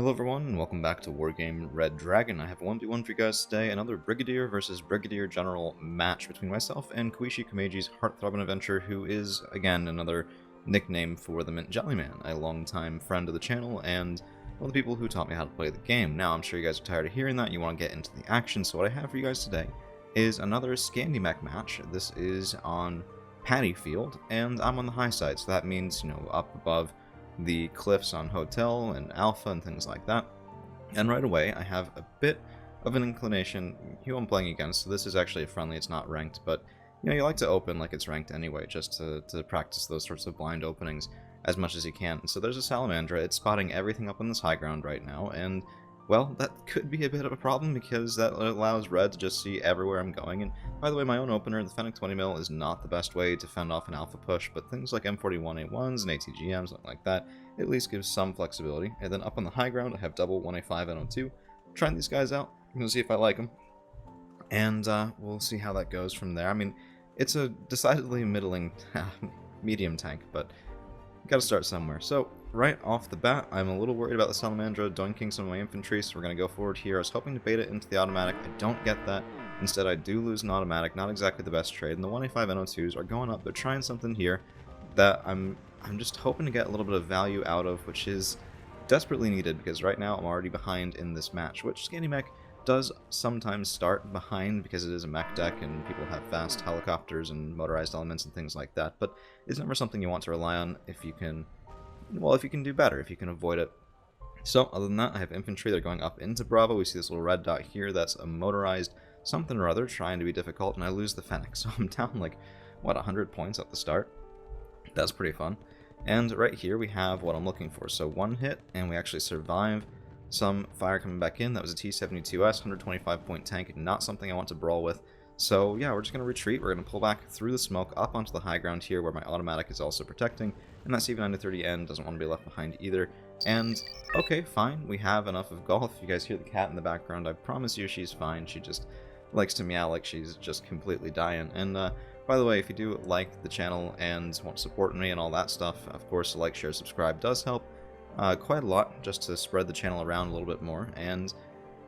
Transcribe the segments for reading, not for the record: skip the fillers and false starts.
Hello everyone, and welcome back to Wargame Red Dragon. I have a 1v1 for you guys today, another Brigadier versus Brigadier General match between myself and Koichi Komeji's Heartthrobbing Adventure, who is, again, another nickname for the MintJellyMan, a longtime friend of the channel, and one of the people who taught me how to play the game. Now, I'm sure you guys are tired of hearing that, and you want to get into the action, so what I have for you guys today is another Scandimech match. This is on Paddy Field, and I'm on the high side, so that means, up above the cliffs on Hotel and Alpha and things like that. And right away, I have a bit of an inclination who I'm playing against. So this is actually a friendly, it's not ranked, but you like to open like it's ranked anyway, just to practice those sorts of blind openings as much as you can. And so there's a Salamandra, it's spotting everything up on this high ground right now, and well, that could be a bit of a problem because that allows red to just see everywhere I'm going. And by the way, my own opener, the Fennec 20mm, is not the best way to fend off an alpha push, but things like M41A1s and ATGMs, something like that, at least gives some flexibility. And then up on the high ground, I have double 1A5 and 02. Trying these guys out, I'm going to see if I like them. And we'll see how that goes from there. I mean, it's a decidedly middling medium tank, but got to start somewhere. So right off the bat, I'm a little worried about the Salamandra doinking some of my infantry, so we're going to go forward here. I was hoping to bait it into the automatic. I don't get that. Instead, I do lose an automatic. Not exactly the best trade. And the 1A5 NO2s are going up. They're trying something here that I'm just hoping to get a little bit of value out of, which is desperately needed, because right now I'm already behind in this match, which Scandimech does sometimes start behind because it is a mech deck and people have fast helicopters and motorized elements and things like that, but it's never something you want to rely on if you can, well, if you can do better, if you can avoid it. So, other than that, I have infantry. They're going up into Bravo. We see this little red dot here. That's a motorized something or other trying to be difficult, and I lose the Fennec. So I'm down like, what, 100 points at the start? That's pretty fun. And right here we have what I'm looking for. So one hit, and we actually survive some fire coming back in. That was a T-72S, 125 point tank, not something I want to brawl with. So yeah, we're just going to retreat. We're going to pull back through the smoke up onto the high ground here where my automatic is also protecting, and that CV9-30N doesn't want to be left behind either. And okay, fine, we have enough of golf. If you guys hear the cat in the background, I promise you she's fine. She just likes to meow like she's just completely dying. And by the way, if you do like the channel and want to support me and all that stuff, of course, like, share, subscribe does help quite a lot, just to spread the channel around a little bit more. And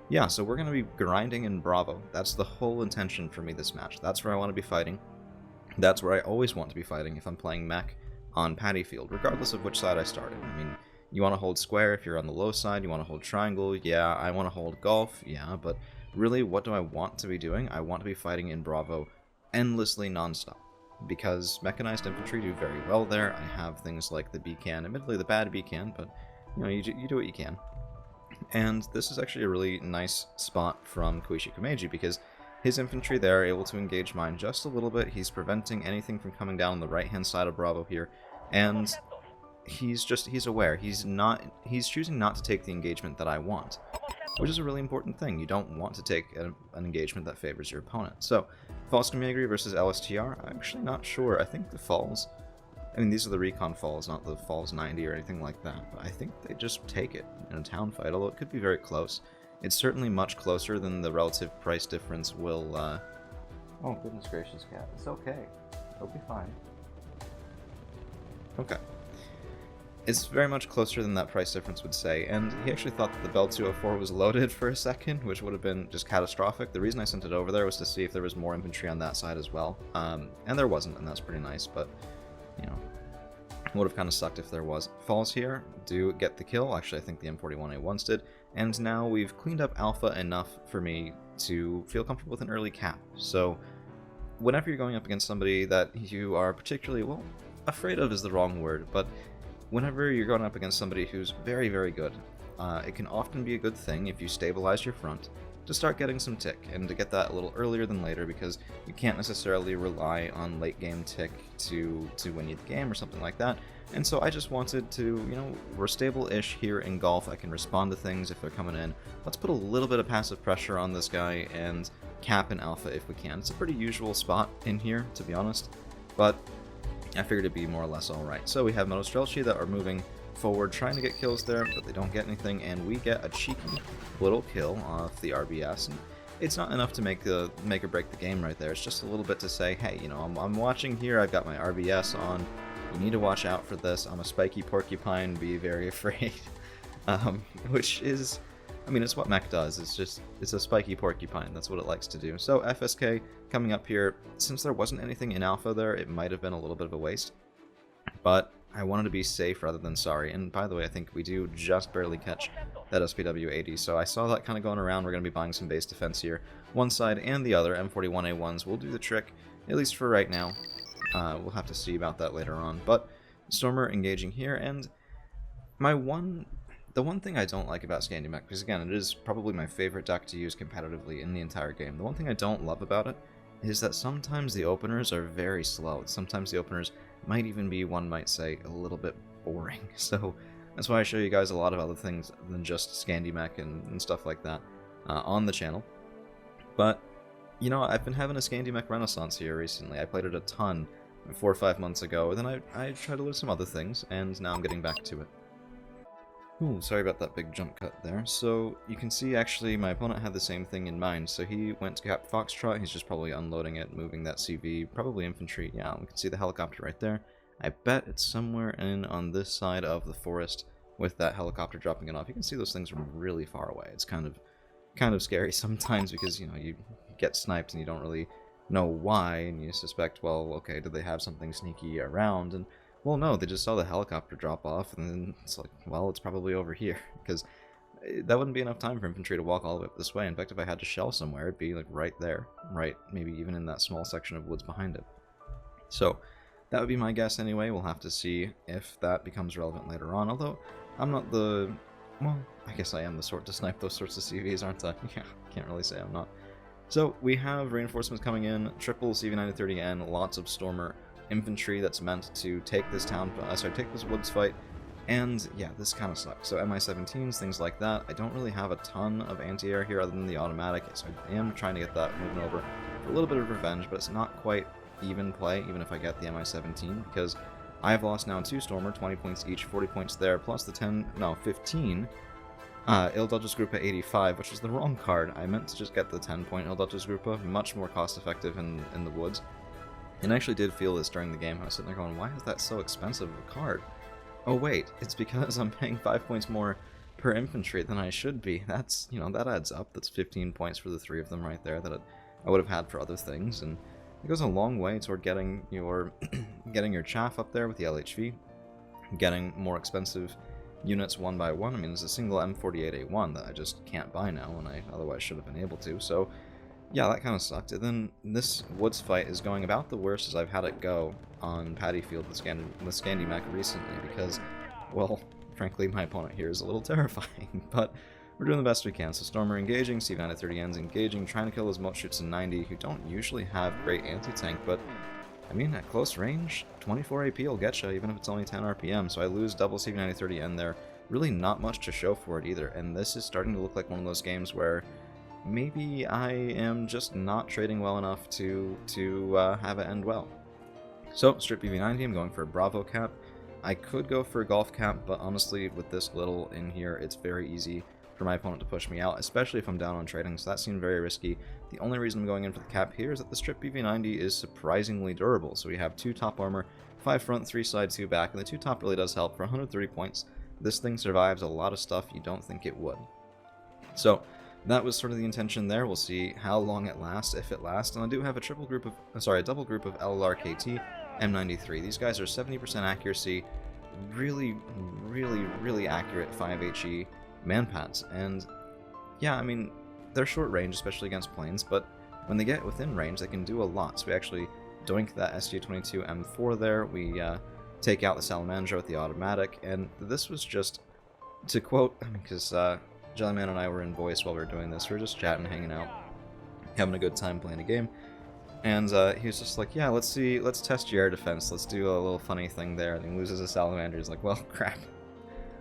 yeah, so we're going to be grinding in Bravo. That's the whole intention for me this match. That's where I want to be fighting. That's where I always want to be fighting if I'm playing mech on Paddy Field, regardless of which side I started. I mean, you want to hold square if you're on the low side, you want to hold triangle, yeah, I want to hold golf, yeah, but really, what do I want to be doing? I want to be fighting in Bravo endlessly nonstop, because mechanized infantry do very well there. I have things like the B-can, admittedly the bad B-can, but you do what you can. And this is actually a really nice spot from Koichi Komeji, because his infantry there are able to engage mine just a little bit. He's preventing anything from coming down the right-hand side of Bravo here, and he's aware. He's choosing not to take the engagement that I want, which is a really important thing. You don't want to take an engagement that favors your opponent. So, Falls Community versus LSTR, I'm actually not sure. I think the Falls, I mean, these are the Recon Falls, not the Falls 90 or anything like that, but I think they just take it in a town fight, although it could be very close. It's certainly much closer than the relative price difference will, Oh, goodness gracious, cat. It's okay. It'll be fine. Okay. It's very much closer than that price difference would say, and he actually thought that the Bell 204 was loaded for a second, which would have been just catastrophic. The reason I sent it over there was to see if there was more infantry on that side as well, and there wasn't, and that's pretty nice, but, it would have kind of sucked if there was. Falls here do get the kill. Actually, I think the M41A1s did, and now we've cleaned up Alpha enough for me to feel comfortable with an early cap. So, whenever you're going up against somebody that you are particularly, well, afraid of is the wrong word, but whenever you're going up against somebody who's very, very good, it can often be a good thing if you stabilize your front to start getting some tick, and to get that a little earlier than later, because you can't necessarily rely on late game tick to win you the game or something like that. And so I just wanted to, we're stable-ish here in golf. I can respond to things if they're coming in. Let's put a little bit of passive pressure on this guy and cap in Alpha if we can. It's a pretty usual spot in here, to be honest, but I figured it'd be more or less alright. So we have Motostrelchi that are moving forward, trying to get kills there, but they don't get anything, and we get a cheeky little kill off the RBS. And it's not enough to make or break the game right there. It's just a little bit to say, hey, I'm watching here, I've got my RBS on, you need to watch out for this, I'm a Spiky Porcupine, be very afraid. which is, I mean, it's what mech does. It's a spiky porcupine. That's what it likes to do. So FSK coming up here, since there wasn't anything in alpha there, it might have been a little bit of a waste. But I wanted to be safe rather than sorry. And by the way, I think we do just barely catch that SPW 80. So I saw that kind of going around. We're going to be buying some base defense here. One side and the other, M41A1s will do the trick, at least for right now. We'll have to see about that later on. But Stormer engaging here, and the one thing I don't like about Scandi Mech, because again, it is probably my favorite deck to use competitively in the entire game, the one thing I don't love about it is that sometimes the openers are very slow. Sometimes the openers might even be, one might say, a little bit boring. So that's why I show you guys a lot of other things than just Scandi Mech and stuff like that on the channel. But, you know, I've been having a Scandi Mech renaissance here recently. I played it a ton 4 or 5 months ago, and then I tried to learn some other things, and now I'm getting back to it. Ooh, sorry about that big jump cut there. So you can see actually my opponent had the same thing in mind. So he went to cap Foxtrot, he's just probably unloading it, moving that CV, probably infantry. Yeah, we can see the helicopter right there. I bet it's somewhere in on this side of the forest with that helicopter dropping it off. You can see those things from really far away. It's kind of scary sometimes because, you know, you get sniped and you don't really know why, and you suspect, well, okay, did they have something sneaky around? And well, no, they just saw the helicopter drop off, and then it's like, well, it's probably over here, because that wouldn't be enough time for infantry to walk all the way up this way. In fact, if I had to shell somewhere, it'd be like right there, right, maybe even in that small section of woods behind it. So that would be my guess anyway. We'll have to see if that becomes relevant later on, although I'm not the, well, I guess I am the sort to snipe those sorts of CVs, aren't I? Yeah, can't really say I'm not. So we have reinforcements coming in, triple CV9030N, lots of Stormer infantry that's meant to take this town, take this woods fight, and yeah, this kind of sucks. So Mi-17s, things like that. I don't really have a ton of anti-air here other than the automatic, so I am trying to get that moving over for a little bit of revenge, but it's not quite even play, even if I get the Mi-17, because I have lost now 2 Stormer, 20 points each, 40 points there, plus the 15 Il Duchess Group at 85, which is the wrong card. I meant to just get the 10-point Il Duchess Group, much more cost-effective in the woods. And I actually did feel this during the game. I was sitting there going, why is that so expensive of a card? Oh wait, it's because I'm paying 5 points more per infantry than I should be. That's, you know, that adds up. That's 15 points for the 3 of them right there that I would have had for other things, and it goes a long way toward getting your getting your chaff up there with the LHV, getting more expensive units one by one. I mean, there's a single M48A1 that I just can't buy now, and I otherwise should have been able to, so yeah, that kind of sucked. And then this woods fight is going about the worst as I've had it go on Paddy Field with Scandi Mech recently, because, well, frankly, my opponent here is a little terrifying, but we're doing the best we can. So Stormer engaging, CV9030N's engaging, trying to kill those moat shoots in 90, who don't usually have great anti-tank, but I mean, at close range, 24 AP will get you, even if it's only 10 RPM, so I lose double CV9030N there. Really not much to show for it either, and this is starting to look like one of those games where maybe I am just not trading well enough to have it end well. So, strip BV90, I'm going for a Bravo cap. I could go for a Golf cap, but honestly, with this little in here, it's very easy for my opponent to push me out, especially if I'm down on trading, so that seemed very risky. The only reason I'm going in for the cap here is that the strip BV90 is surprisingly durable, so we have 2 top armor, 5 front, 3 side, 2 back, and the 2 top really does help for 130 points. This thing survives a lot of stuff you don't think it would. So, that was sort of the intention there. We'll see how long it lasts, if it lasts. And I do have a double group of LLR-KT M93. These guys are 70% accuracy, really, really, really accurate 5HE manpads. And yeah, I mean, they're short range, especially against planes, but when they get within range, they can do a lot. So we actually doink that SG-22 M4 there. We take out the Salamander with the automatic, and this was just, to quote, because JellyMan and I were in voice while we were doing this. We were just chatting, hanging out, having a good time playing a game. And he was just like, yeah, let's test your air defense. Let's do a little funny thing there. And he loses a Salamander. He's like, well, crap.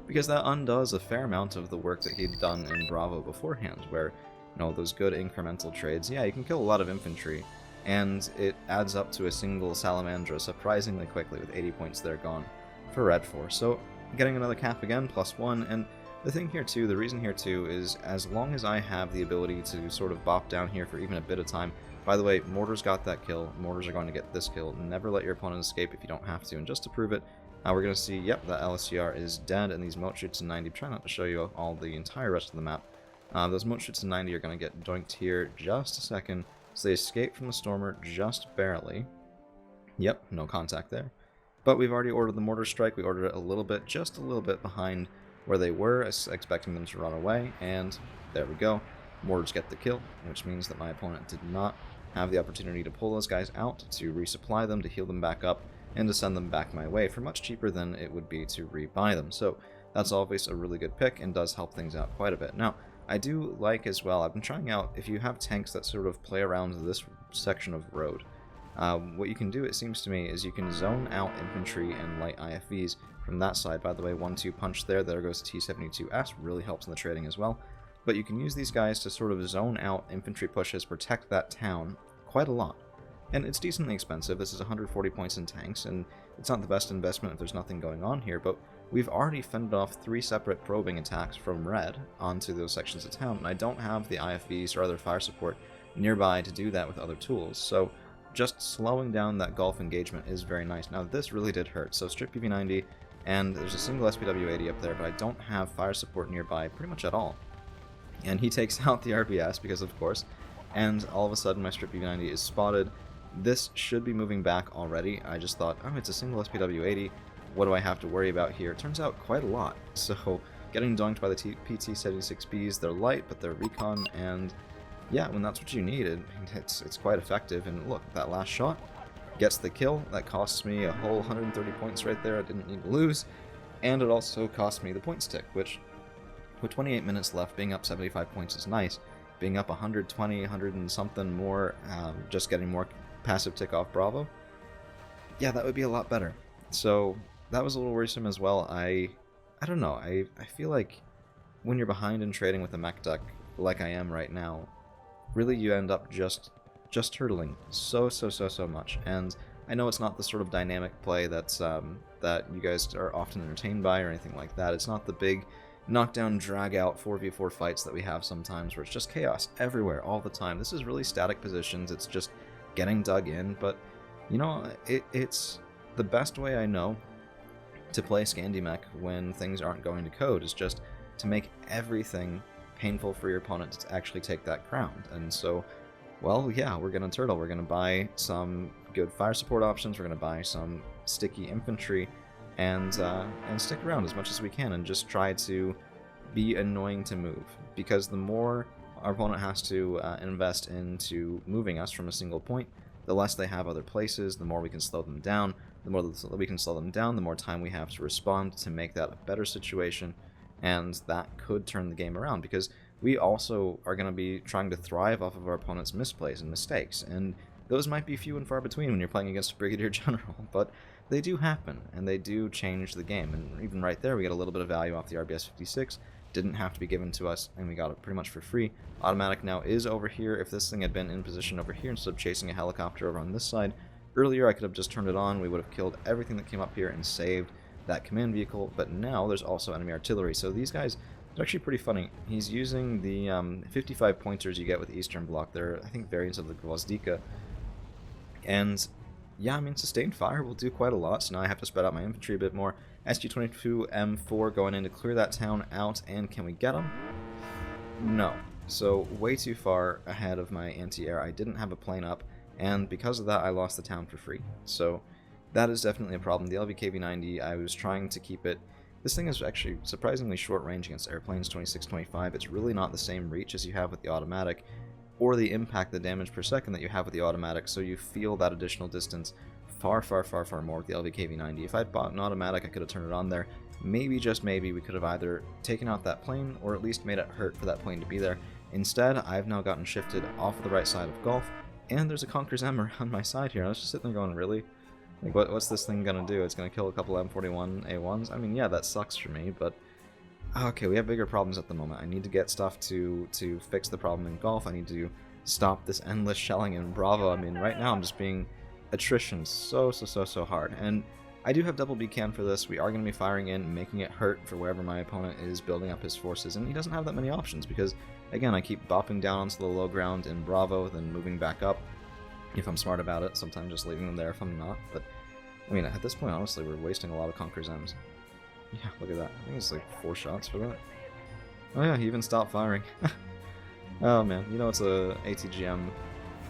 Because that undoes a fair amount of the work that he'd done in Bravo beforehand, where, you know, those good incremental trades, yeah, you can kill a lot of infantry, and it adds up to a single Salamandra surprisingly quickly with 80 points there gone for Red Force. So, getting another cap again, +1, and the thing here too, the reason here too, is as long as I have the ability to sort of bop down here for even a bit of time. By the way, Mortars got that kill, Mortars are going to get this kill. Never let your opponent escape if you don't have to, and just to prove it, We're going to see, yep, that LSCR is dead, and these moat shoots in 90, try not to show you all the entire rest of the map. Those moat shoots in 90 are going to get doinked here just a second, so they escape from the Stormer just barely. Yep, no contact there. But we've already ordered the mortar strike. We ordered it a little bit, just a little bit behind where they were, expecting them to run away, and there we go. Mortars get the kill, which means that my opponent did not have the opportunity to pull those guys out, to resupply them, to heal them back up, and to send them back my way for much cheaper than it would be to rebuy them. So that's always a really good pick and does help things out quite a bit. Now, I do like as well, I've been trying out, if you have tanks that sort of play around this section of road, what you can do, it seems to me, is you can zone out infantry and light IFVs from that side. By the way, 1-2 punch there goes T-72S, really helps in the trading as well. But you can use these guys to sort of zone out infantry pushes, protect that town quite a lot. And it's decently expensive. This is 140 points in tanks, and it's not the best investment if there's nothing going on here, but we've already fended off 3 separate probing attacks from red onto those sections of town, and I don't have the IFVs or other fire support nearby to do that with other tools, so just slowing down that Gulf engagement is very nice. Now, this really did hurt, so strip PV90, and there's a single SPW-80 up there, but I don't have fire support nearby pretty much at all. And he takes out the RBS, because of course, and all of a sudden my strip PV90 is spotted. This should be moving back already. I just thought, oh, it's a single SPW-80, what do I have to worry about here? It turns out quite a lot. So, getting donked by the PT-76Bs, they're light, but they're recon, and yeah, when that's what you need, it's quite effective. And look, that last shot gets the kill. That costs me a whole 130 points right there. I didn't need to lose. And it also cost me the point stick, which, with 28 minutes left, being up 75 points is nice. Being up 120, 100 and something more, just getting more passive tick off Bravo, yeah, that would be a lot better. So that was a little worrisome as well. I don't know, I feel like when you're behind in trading with a mech deck like I am right now, really you end up just turtling so much. And I know it's not the sort of dynamic play that's that you guys are often entertained by or anything like that. It's not the big knockdown, drag out 4v4 fights that we have sometimes where it's just chaos everywhere all the time. This is really static positions. It's just getting dug in, but you know, it's the best way I know to play Scandi Mech when things aren't going to code is just to make everything painful for your opponent to actually take that crown. And so, well, yeah, we're gonna turtle. We're gonna buy some good fire support options. We're gonna buy some sticky infantry, and stick around as much as we can, and just try to be annoying to move. Because the more our opponent has to invest into moving us from a single point, the less they have other places, the more we can slow them down. The more we can slow them down, the more time we have to respond to make that a better situation, and that could turn the game around, because we also are going to be trying to thrive off of our opponent's misplays and mistakes, and those might be few and far between when you're playing against a Brigadier General, but they do happen, and they do change the game. And even right there, we get a little bit of value off the RBS 56, didn't have to be given to us, and we got it pretty much for free. Automatic now is over here. If this thing had been in position over here instead of chasing a helicopter over on this side, earlier I could have just turned it on, we would have killed everything that came up here and saved that command vehicle, but now there's also enemy artillery. So these guys, it's actually pretty funny. He's using the 55 pointers you get with the Eastern Bloc. They're, I think, variants of the Gwozdika. And yeah, I mean, sustained fire will do quite a lot, so now I have to spread out my infantry a bit more. SG-22M4 going in to clear that town out, and can we get him? No. So way too far ahead of my anti-air. I didn't have a plane up, and because of that I lost the town for free. So that is definitely a problem. The LVKV-90, I was trying to keep it... This thing is actually surprisingly short range against airplanes, 26-25. It's really not the same reach as you have with the automatic, or the impact, the damage per second that you have with the automatic, so you feel that additional distance far more with the LVKV-90. If I'd bought an automatic, I could have turned it on there. Maybe, just maybe, we could have either taken out that plane, or at least made it hurt for that plane to be there. Instead, I've now gotten shifted off of the right side of Gulf, and there's a Conqueror's M around my side here. I was just sitting there going, really? Like, what's this thing gonna do? It's gonna kill a couple M41A1s? I mean, yeah, that sucks for me, but... Okay, we have bigger problems at the moment. I need to get stuff to fix the problem in Gulf. I need to stop this endless shelling in Bravo. I mean, right now I'm just being attrition so hard. And I do have double B-can for this. We are going to be firing in, making it hurt for wherever my opponent is building up his forces. And he doesn't have that many options because, again, I keep bopping down onto the low ground in Bravo, then moving back up if I'm smart about it. Sometimes just leaving them there if I'm not. But I mean, at this point, honestly, we're wasting a lot of Conqueror's M's. Yeah, look at that. I think it's like 4 shots for that. Oh yeah, he even stopped firing. Oh man, you know it's a ATGM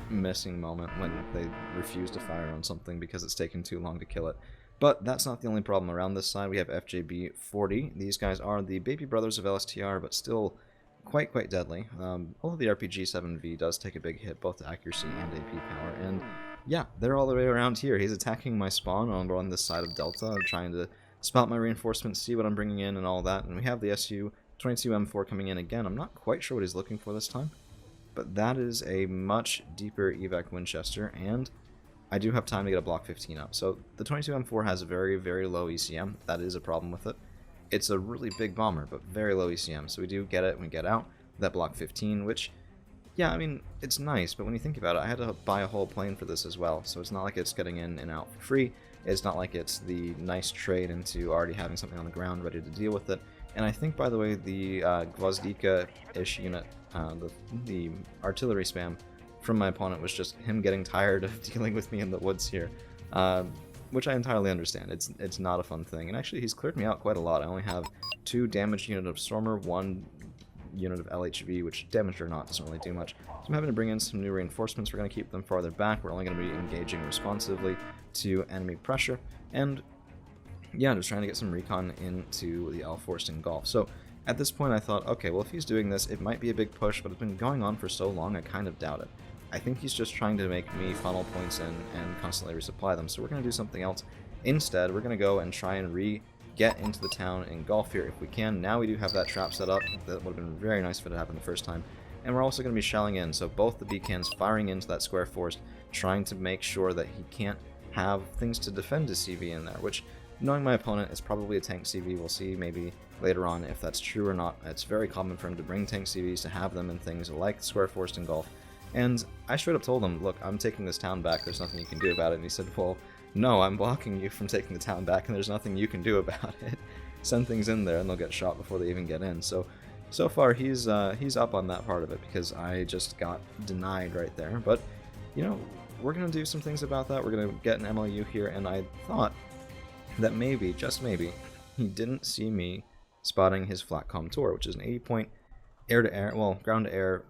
missing moment when they refuse to fire on something because it's taken too long to kill it. But that's not the only problem around this side. We have FJB-40. These guys are the baby brothers of LSTR, but still quite deadly. Although the RPG-7V does take a big hit, both to accuracy and AP power, and yeah, they're all the way around here. He's attacking my spawn on this side of Delta. I'm trying to spot my reinforcements, see what I'm bringing in and all that, and we have the SU-22M4 coming in again. I'm not quite sure what he's looking for this time, but that is a much deeper evac Winchester, and I do have time to get a Block 15 up. So the 22M4 has a very low ECM. That is a problem with it. It's a really big bomber, but very low ECM, so we do get it when we get out. That Block 15, which, yeah, I mean, it's nice, but when you think about it, I had to buy a whole plane for this as well, so it's not like it's getting in and out for free. It's not like it's the nice trade into already having something on the ground ready to deal with it. And I think, by the way, the Gvozdika-ish unit, the artillery spam from my opponent was just him getting tired of dealing with me in the woods here, which I entirely understand. It's not a fun thing. And actually, he's cleared me out quite a lot. I only have 2 damaged units of Stormer, 1 unit of LHV, which damaged or not doesn't really do much. So I'm having to bring in some new reinforcements. We're going to keep them farther back. We're only going to be engaging responsively to enemy pressure. And yeah, I'm just trying to get some recon into the L-Forced Gulf. So at this point I thought, okay, well if he's doing this, it might be a big push, but it's been going on for so long I kind of doubt it. I think he's just trying to make me funnel points in and constantly resupply them, so we're going to do something else. Instead, we're going to go and try and get into the town in Gulf here if we can. Now we do have that trap set up. That would have been very nice if it had happened the first time. And we're also going to be shelling in, so both the B-cans firing into that square forest, trying to make sure that he can't have things to defend his CV in there, which, knowing my opponent, is probably a tank CV. We'll see maybe later on if that's true or not. It's very common for him to bring tank CVs, to have them in things like Square Forest and Gulf. And I straight up told him, look, I'm taking this town back, there's nothing you can do about it. And he said, well, no, I'm blocking you from taking the town back, and there's nothing you can do about it. Send things in there and they'll get shot before they even get in. So far he's up on that part of it, because I just got denied right there. But, you know, we're going to do some things about that. We're going to get an MLU here, and I thought that maybe, just maybe, he didn't see me spotting his Flatcom Tor, which is an 80-point air-to-air, well, ground-to-air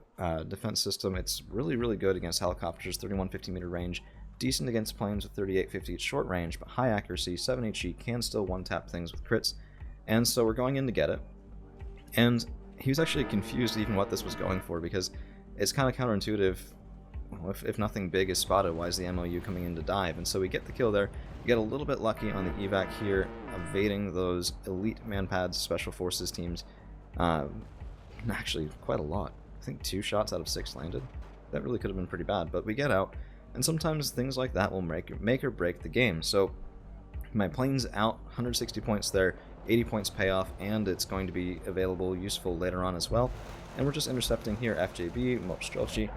defense system. It's really good against helicopters, 3150-meter range, decent against planes with 3850 at short range, but high accuracy, 7 HE, can still one-tap things with crits. And so we're going in to get it. And he was actually confused even what this was going for, because it's kind of counterintuitive. If nothing big is spotted, why is the MLU coming in to dive? And so we get the kill there. We get a little bit lucky on the evac here, evading those elite manpads, special forces teams. Actually, quite a lot. I think 2 shots out of 6 landed. That really could have been pretty bad, but we get out. And sometimes things like that will make or break the game. So my plane's out, 160 points there, 80 points payoff, and it's going to be available, useful later on as well. And we're just intercepting here FJB, Mostrelchi.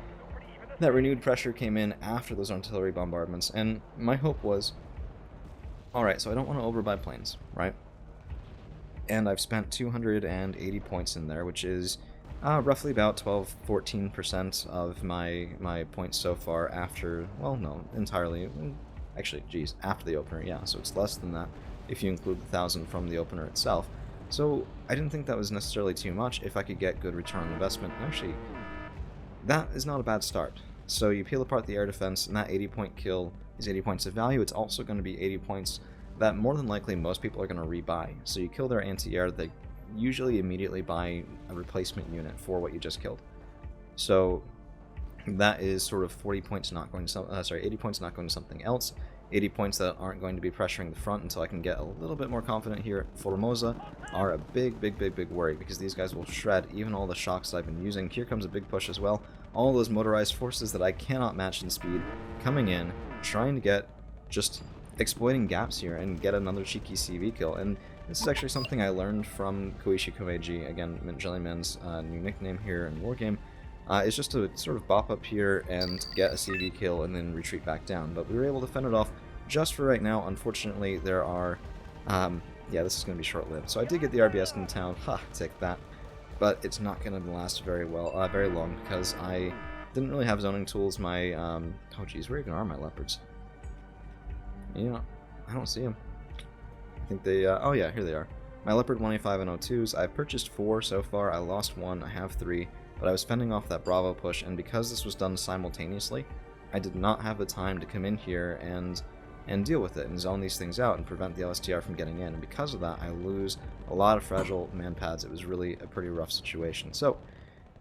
That renewed pressure came in after those artillery bombardments, and my hope was, alright, so I don't want to overbuy planes, right? And I've spent 280 points in there, which is roughly about 12-14% of my points so far after, well, no, entirely, actually, geez, after the opener, yeah, so it's less than that if you include the 1,000 from the opener itself. So I didn't think that was necessarily too much if I could get good return on investment. Actually, that is not a bad start. So you peel apart the air defense, and that 80-point kill is 80 points of value. It's also going to be 80 points that more than likely most people are going to rebuy. So you kill their anti-air, they usually immediately buy a replacement unit for what you just killed. So that is sort of 40 points not going to 80 points not going to something else. 80 points that aren't going to be pressuring the front until I can get a little bit more confident here. Formosa are a big worry, because these guys will shred even all the shocks that I've been using. Here comes a big push as well. All those motorized forces that I cannot match in speed coming in, trying to get, just exploiting gaps here and get another cheeky CV kill. And this is actually something I learned from Koichi Komeiji, again, MintJellyMan's new nickname here in Wargame. It's just to sort of bop up here and get a CV kill and then retreat back down. But we were able to fend it off just for right now. Unfortunately, there are... yeah, this is going to be short-lived. So I did get the RBS in town. Ha, take that. But it's not going to last very long, because I didn't really have zoning tools. My... oh, geez, where even are my leopards? You know, I don't see them. I think they, oh yeah, here they are. My Leopard 185 and O2s, I've purchased 4 so far, I lost 1, I have 3, but I was fending off that Bravo push, and because this was done simultaneously, I did not have the time to come in here and deal with it, and zone these things out, and prevent the LSTR from getting in, and because of that, I lose a lot of fragile man pads. It was really a pretty rough situation. So,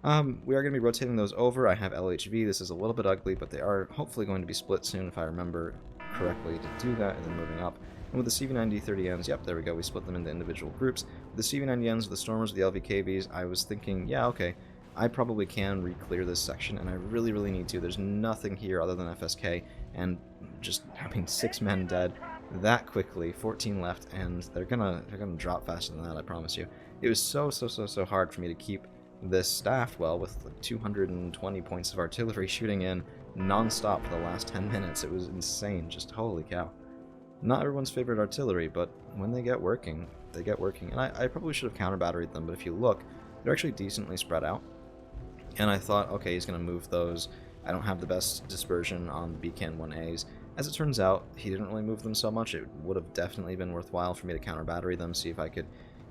we are going to be rotating those over. I have LHV, this is a little bit ugly, but they are hopefully going to be split soon, if I remember correctly to do that, and then moving up. And with the CV90-30Ns, yep, there we go, we split them into individual groups. With the CV90Ns, the Stormers, the LVKVs, I was thinking, yeah, okay, I probably can re-clear this section, and I really, really need to. There's nothing here other than FSK, and just having 6 men dead that quickly, 14 left, and they're gonna drop faster than that, I promise you. It was so hard for me to keep this staffed well with like 220 points of artillery shooting in non-stop for the last 10 minutes. It was insane, just holy cow. Not everyone's favorite artillery, but when they get working, they get working. And I probably should have counter-batteried them, but if you look, they're actually decently spread out. And I thought, okay, he's going to move those. I don't have the best dispersion on the BCAN 1As. As it turns out, he didn't really move them so much. It would have definitely been worthwhile for me to counter-battery them, see if I could,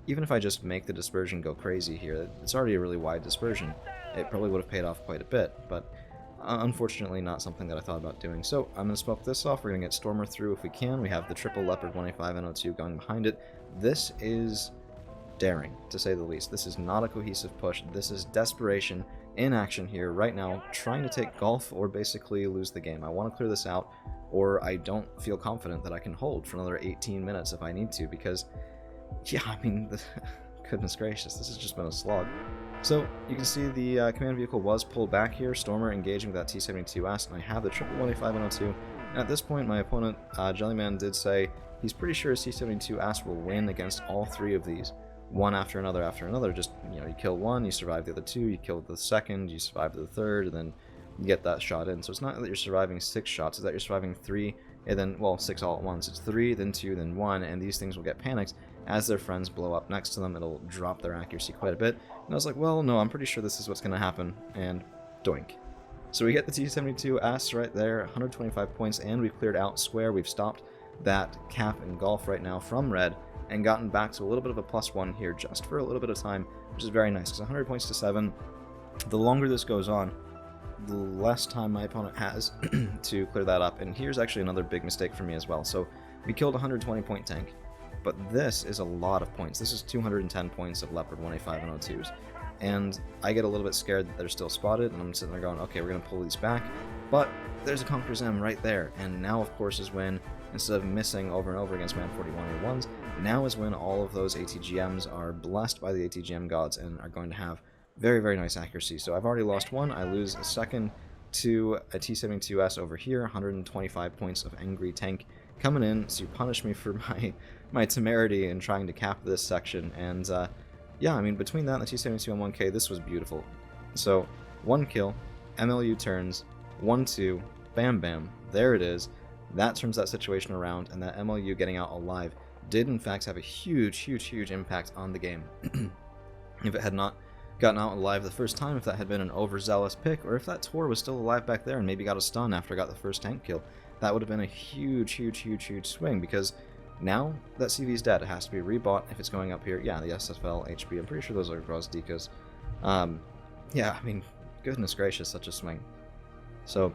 even if I just make the dispersion go crazy here, it's already a really wide dispersion. It probably would have paid off quite a bit, but unfortunately not something that I thought about doing. So I'm going to smoke this off. We're going to get Stormer through if we can. We have the triple Leopard 185 NO2 going behind it. This is daring, to say the least. This is not a cohesive push. This is desperation in action here right now, trying to take golf or basically lose the game. I want to clear this out, or I don't feel confident that I can hold for another 18 minutes if I need to, because, yeah, I mean, goodness gracious, this has just been a slog. So, you can see the command vehicle was pulled back here, Stormer engaging with that T-72S, and I have the triple 185 and O2. And at this point, my opponent, JellyMan, did say he's pretty sure his T-72S will win against all 3 of these. One after another, just, you know, you kill one, you survive the other 2, you kill the second, you survive the third, and then you get that shot in. So it's not that you're surviving 6 shots, it's that you're surviving 3, and then, well, 6 all at once. It's 3, then 2, then 1, and these things will get panicked. As their friends blow up next to them, it'll drop their accuracy quite a bit. And I was like, well, no, I'm pretty sure this is what's going to happen, and doink. So we get the T-72S right there, 125 points, and we've cleared out square. We've stopped that cap in golf right now from red, and gotten back to a little bit of a +1 here just for a little bit of time, which is very nice, because 100 points to 7, the longer this goes on, the less time my opponent has to clear that up. And here's actually another big mistake for me as well. So we killed a 120 point tank, but this is a lot of points. This is 210 points of Leopard 185 and O2s, and I get a little bit scared that they're still spotted, and I'm sitting there going, okay, we're going to pull these back, but there's a Conqueror's M right there, and now of course is when, instead of missing over and over against Man 41A1s, now is when all of those ATGMs are blessed by the ATGM gods and are going to have very, very nice accuracy. So I've already lost one, I lose a second to a T-72S over here, 125 points of Angry Tank coming in to punish me for my temerity in trying to cap this section. And yeah, I mean, between that and the T-72 on 1K, this was beautiful. So, 1 kill, MLU turns, 1-2, bam bam, there it is. That turns that situation around, and that MLU getting out alive did in fact have a huge impact on the game. If it had not gotten out alive the first time, if that had been an overzealous pick, or if that Tor was still alive back there and maybe got a stun after I got the first tank kill, that would have been a huge swing, because now that CV's dead, it has to be rebought if it's going up here. Yeah, the SFL, HP, I'm pretty sure those are Gross Decas. Yeah, I mean, goodness gracious, such a swing. So,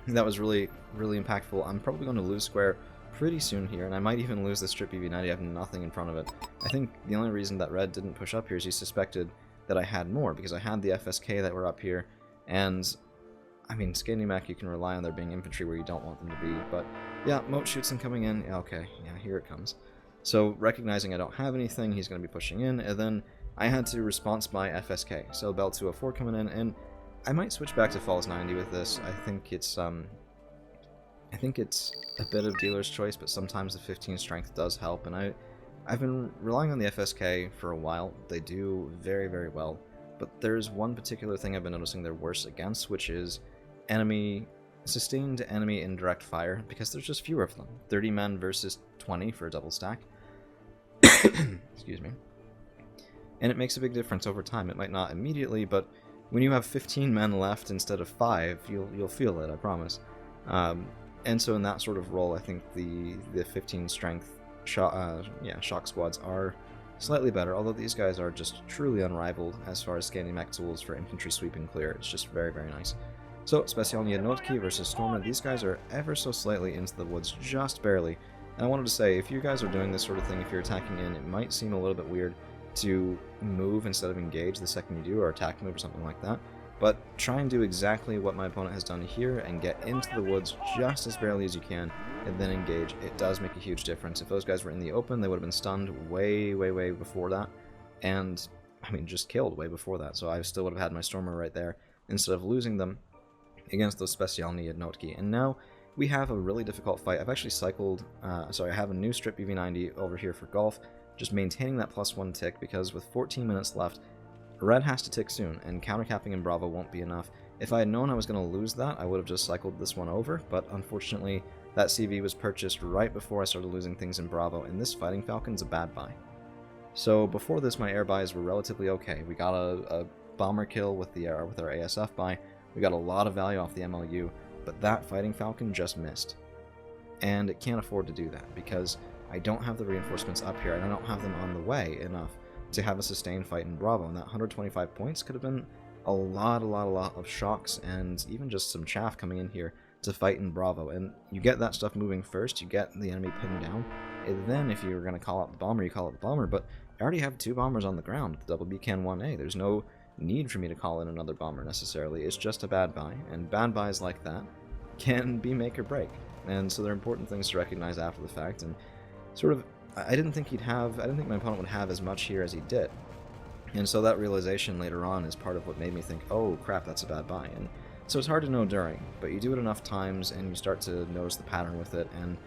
that was really impactful. I'm probably going to lose square pretty soon here, and I might even lose the Strip BB-90. I have nothing in front of it. I think the only reason that Red didn't push up here is he suspected that I had more, because I had the FSK that were up here, and I mean, Scandinavian, you can rely on there being infantry where you don't want them to be, but yeah, Moat shoots him coming in. Yeah, okay, yeah, here it comes. So, recognizing I don't have anything, he's going to be pushing in, and then I had to response my FSK. So, Bell 204 coming in, and I might switch back to Falls 90 with this. I think it's a bit of dealer's choice, but sometimes the 15 strength does help, and I've been relying on the FSK for a while. They do very well, but there's one particular thing I've been noticing they're worse against, which is sustained enemy indirect fire, because there's just fewer of them. 30 men versus 20 for a double stack. Excuse me. And it makes a big difference over time. It might not immediately, but when you have 15 men left instead of 5, you'll feel it, I promise. And so in that sort of role, I think the 15 strength shock squads are slightly better, although these guys are just truly unrivaled as far as scanning mech tools for infantry sweep and clear. It's just very, very nice. So, Specjalny Jednotki versus Stormer, these guys are ever so slightly into the woods, just barely. And I wanted to say, if you guys are doing this sort of thing, if you're attacking in, it might seem a little bit weird to move instead of engage the second you do, or attack move or something like that. But try and do exactly what my opponent has done here and get into the woods just as barely as you can, and then engage. It does make a huge difference. If those guys were in the open, they would have been stunned way, way, way before that. And, I mean, just killed way before that. So I still would have had my Stormer right there, instead of losing them against those Specjalny Jednotki. And now we have a really difficult fight. I've actually cycled, I have a new strip BV90 over here for golf, just maintaining that +1 tick, because with 14 minutes left, red has to tick soon, and countercapping in Bravo won't be enough. If I had known I was going to lose that, I would have just cycled this one over, but unfortunately that CV was purchased right before I started losing things in Bravo, and this Fighting Falcon's a bad buy. So before this, my air buys were relatively okay. We got a bomber kill with our ASF buy, we got a lot of value off the MLU, but that Fighting Falcon just missed. And it can't afford to do that, because I don't have the reinforcements up here, and I don't have them on the way enough to have a sustained fight in Bravo, and that 125 points could have been a lot of shocks, and even just some chaff coming in here to fight in Bravo. And you get that stuff moving first, you get the enemy pinned down, and then if you're going to call out the bomber, you call out the bomber, but I already have 2 bombers on the ground, the double BCAN 1A. There's no need for me to call in another bomber necessarily. It's just a bad buy, and bad buys like that can be make or break. And so they're important things to recognize after the fact, and sort of, I didn't think my opponent would have as much here as he did. And so that realization later on is part of what made me think, oh crap, that's a bad buy. And so it's hard to know during, but you do it enough times and you start to notice the pattern with it, and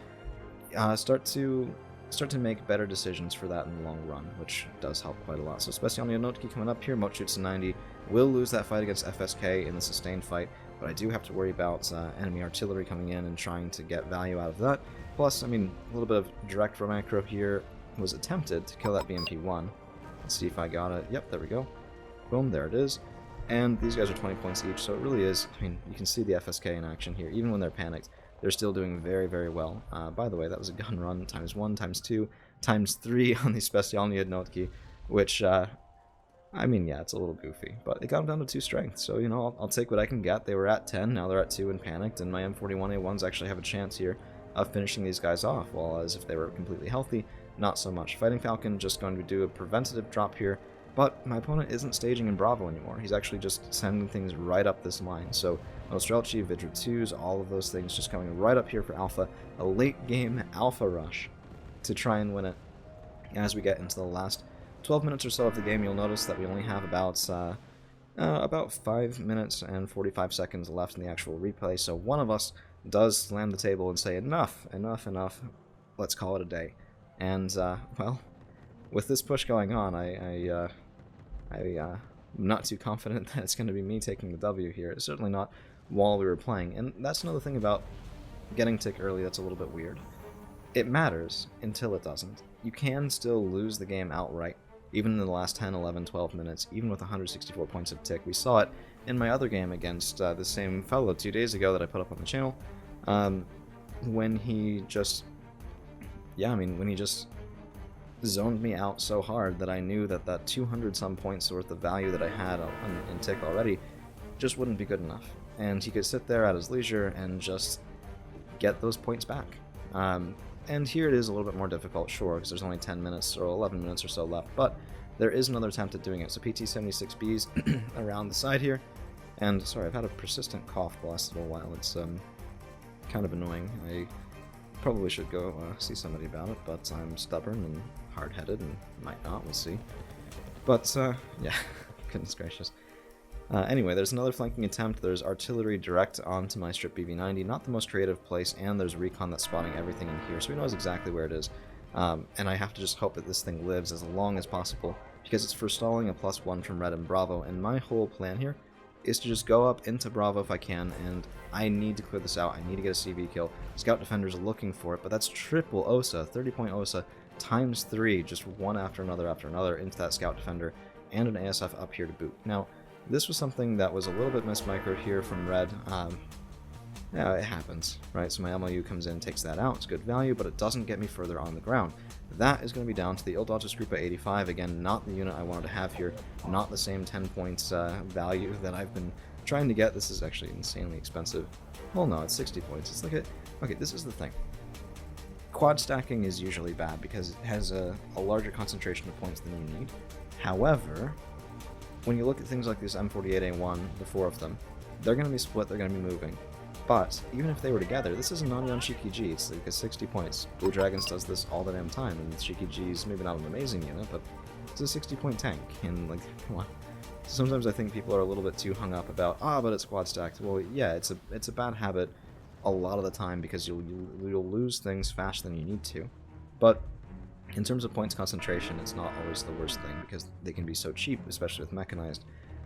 start to make better decisions for that in the long run, which does help quite a lot. So Specjalny Jednotki coming up here, Moat shoots a 90, will lose that fight against FSK in the sustained fight, but I do have to worry about enemy artillery coming in and trying to get value out of that. Plus, I mean, a little bit of direct macro here was attempted to kill that BMP-1. Let's see if I got it. Yep, there we go. Boom, there it is. And these guys are 20 points each, so it really is, I mean, you can see the FSK in action here. Even when they're panicked, they're still doing very, very well. By the way, that was a gun run, ×1, ×2, ×3 on the Specjalny Jednotki, which, I mean, yeah, it's a little goofy, but it got them down to 2 strength, so, you know, I'll take what I can get. They were at 10, now they're at 2 and panicked, and my M41A1s actually have a chance here of finishing these guys off, while as if they were completely healthy, not so much. Fighting Falcon just going to do a preventative drop here, but my opponent isn't staging in Bravo anymore. He's actually just sending things right up this line, so Nostrelchi, Vidra 2s, all of those things just coming right up here for Alpha, a late game Alpha rush to try and win it. As we get into the last 12 minutes or so of the game, you'll notice that we only have about 5 minutes and 45 seconds left in the actual replay, so one of us does slam the table and say, enough, let's call it a day. And, well, with this push going on, I'm not too confident that it's going to be me taking the W here. It's certainly not while we were playing, and that's another thing about getting tick early that's a little bit weird. It matters until it doesn't. You can still lose the game outright, even in the last 10, 11, 12 minutes, even with 164 points of tick. We saw it in my other game against the same fellow 2 days ago that I put up on the channel, when he just, when he just zoned me out so hard that I knew that that 200 some points worth of value that I had in tick already just wouldn't be good enough. And he could sit there at his leisure and just get those points back. And here it is a little bit more difficult, sure, because there's only 10 minutes or 11 minutes or so left, but there is another attempt at doing it. So PT-76B's around the side here, and sorry, I've had a persistent cough the last little while. It's kind of annoying. I probably should go see somebody about it, but I'm stubborn and hard-headed and might not, we'll see. But, yeah, goodness gracious. Anyway, there's another flanking attempt. There's artillery direct onto my strip BV90, not the most creative place, and there's recon that's spotting everything in here, so he knows exactly where it is. And I have to just hope that this thing lives as long as possible, because it's forestalling a +1 from Red and Bravo, and my whole plan here is to just go up into Bravo if I can, and I need to clear this out. I need to get a CV kill. Scout Defender's looking for it, but that's triple OSA, 30-point OSA, ×3, just one after another into that Scout Defender, and an ASF up here to boot. Now, this was something that was a little bit mismicroed here from Red. Yeah, it happens, right? So my MLU comes in, takes that out, it's good value, but it doesn't get me further on the ground. That is going to be down to the Ill-Dodged Group at 85, again, not the unit I wanted to have here, not the same 10 points value that I've been trying to get. This is actually insanely expensive. Well, no, it's 60 points. It's like okay, this is the thing. Quad stacking is usually bad because it has a larger concentration of points than you need. However, when you look at things like this M48A1, the 4 of them, they're going to be split, they're going to be moving. But even if they were together, this is a Nani on Shiki-G. It's like a 60 points. Blue Dragons does this all the damn time, and Shiki-G is maybe not an amazing unit, but it's a 60-point tank. And like, come on. Sometimes I think people are a little bit too hung up about, but it's quad stacked. Well, yeah, it's a bad habit a lot of the time because you'll lose things faster than you need to. But in terms of points concentration, it's not always the worst thing because they can be so cheap, especially with mechanized,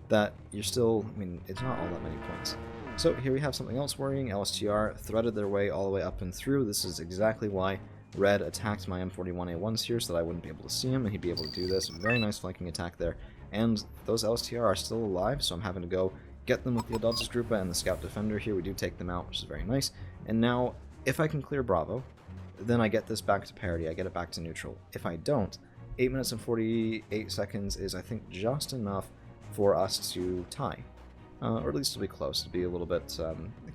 that you're still, I mean, it's not all that many points. So here we have something else worrying. LSTR threaded their way all the way up and through. This is exactly why Red attacked my M41A1s here, so that I wouldn't be able to see him, and he'd be able to do this. Very nice flanking attack there. And those LSTR are still alive, so I'm having to go get them with the Adultus Drupa and the Scout Defender here. We do take them out, which is very nice. And now, if I can clear Bravo, then I get this back to parity. I get it back to neutral. If I don't, 8 minutes and 48 seconds is, I think, just enough for us to tie. Or at least to be close, to be a little bit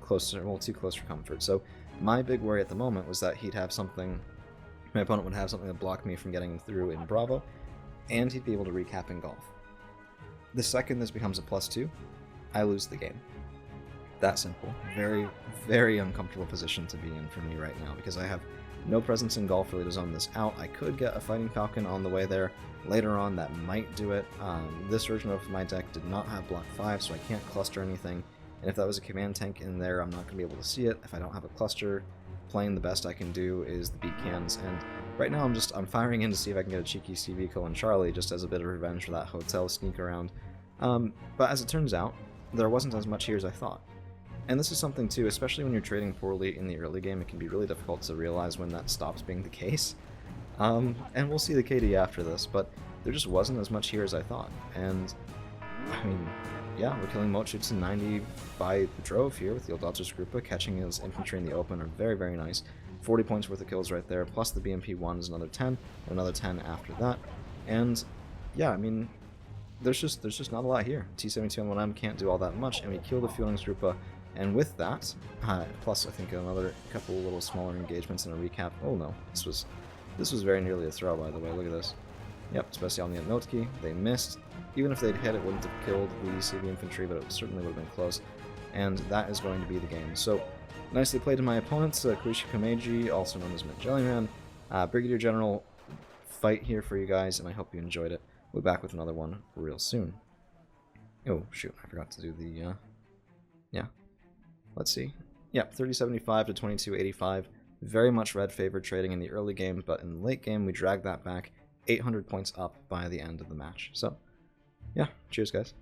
closer, well, too close for comfort. So my big worry at the moment was that he'd have something, my opponent would have something that blocked me from getting through in Bravo, and he'd be able to recap in Golf. The second this becomes a +2, I lose the game. That simple. Very, very uncomfortable position to be in for me right now, because I have no presence in Golf really to zone this out. I could get a Fighting Falcon on the way there later on, that might do it. This version of my deck did not have block 5, so I can't cluster anything, and if that was a command tank in there, I'm not going to be able to see it. If I don't have a cluster, playing the best I can do is the beat cans, and right now I'm firing in to see if I can get a cheeky CV Cole and Charlie, just as a bit of revenge for that hotel sneak around. But as it turns out, there wasn't as much here as I thought. And this is something too, especially when you're trading poorly in the early game, it can be really difficult to realize when that stops being the case. And we'll see the KD after this, but there just wasn't as much here as I thought. And, I mean, yeah, we're killing Mochitsu 90 by the drove here with the Ill-Dodged Groupa, catching his infantry in the open are very, very nice. 40 points worth of kills right there, plus the BMP1 is another 10, and another 10 after that. And, yeah, I mean, there's just not a lot here. T-72 on 1M can't do all that much, and we kill the Feelings Groupa. And with that, plus I think another couple little smaller engagements and a recap. Oh no, this was very nearly a throw, by the way. Look at this. Yep, Specialny Notki. They missed. Even if they'd hit, it wouldn't have killed the CV infantry, but it certainly would have been close. And that is going to be the game. So, nicely played to my opponents, Kuishi Kameji, also known as MintJellyMan. Brigadier General fight here for you guys, and I hope you enjoyed it. We'll be back with another one real soon. Oh, shoot, I forgot to do the, yeah. Let's see. Yep, 3075 to 2285. Very much red favored trading in the early game, but in the late game we dragged that back 800 points up by the end of the match. So, yeah, cheers guys.